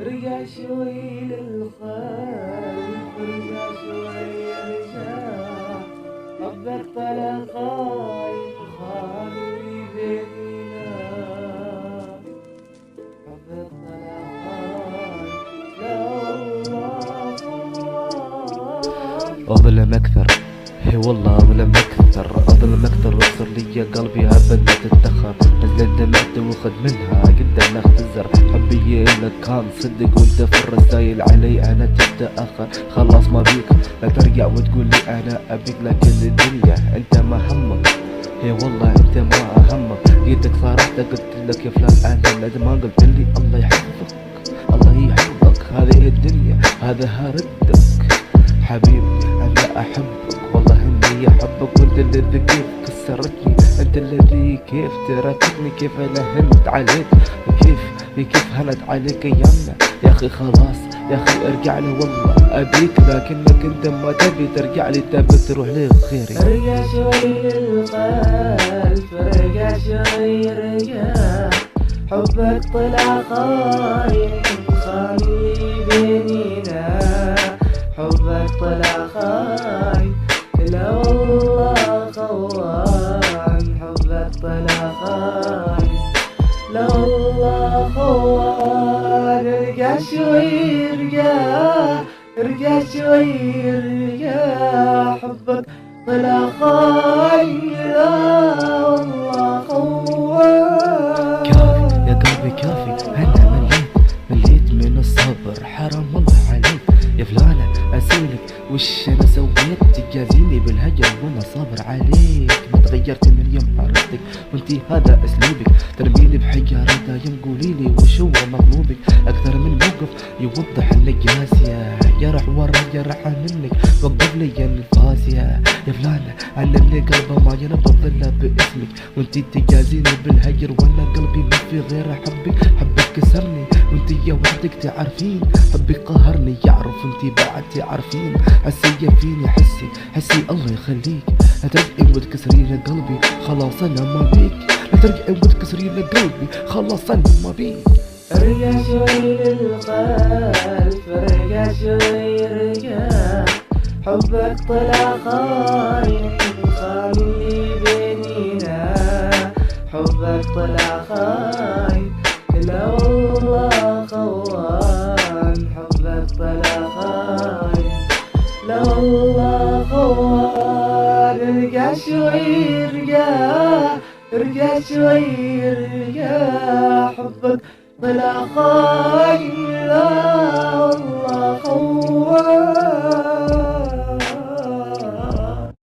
رجع شوي للخلف، رجع شوي رجع، حبك طلع خاين خالي بيننا، حبك طلع خاين. لا والله أظلم أكثر، هي والله أظلم أكثر، أظلم أكثر، واكسر لي قلبي أبدا تتأخر، نزلت دمعت وخذ منها قدام اختزر، حبي إلك كان صدق وانت في الرسايل علي أنا تتأخر، خلاص ما بيك لا ترجع وتقول لي أنا أبيك، لكن الدنيا أنت ما همك، هي والله أنت ما أهمك، جيتك صارحت قلت لك يا فلان أنا لازم ما قلت لي الله يحفظك، الله يحفظك، هذه الدنيا هذا هردك حبيبي أنا أحبك، والله إني أحبك، وأنت الذي كيف كسرتني، أنت الذي كيف تركتني، كيف أنا هنت عليك، كيف هنت عليك أيامنا، يا أخي خلاص يا أخي ارجع لي والله أبيك، لكنك أنت ما تبي ترجع لي، تبي تروح لغيري. رجع شوي للخلف، رجع شوي رجع، حبك طلع خاين خالي بيننا، حبك طلع خاين. لا والله خوان، حبك طلع خاين. لا والله خوان. ارجع شوي ارجع، ارجع شوي ارجع، حبك طلع خاين. لا والله خوان. كافي يا قلبي كافي، أنا مليت من الصبر، حرام الله عليك يا فلانة أسولك وش أنا سويت، تجازيني بالهجر وأنا صابر عليك، ما تغيرت من يوم عرفتك وانتي هذا أسلوبك، ترميني بحجارة دايم قوليلي وش هو مطلوبك، أكثر من موقف يوضح إنك قاسية، جرح ورا جرح منك وقف لي الفاسية، يا فلانة أنا اللي قلبه ما ينبض إلا باسمك، وانتي تجازيني بالهجر وأنا قلبي ما في غير حبك كسرني، وانتي يا وحدك تعرفين حبك قهرني، يعرف انتي بعد تعرفين، حسية فيني حسي الله يخليك، لا ترجعي وتكسري لي قلبي خلاص انا ما بيك، لا ترجعي وتكسري لي قلبي خلاص انا ما بيك. رجع شوي للخلف، رجع شوي رجع، حبك طلع خاين خالي بيننا، حبك طلع خاين. لا والله خوان، حبك طلع خاين. لا والله خوان. ارجع شوي ارجع، ارجع شوي ارجع، حبك طلع خاين. لا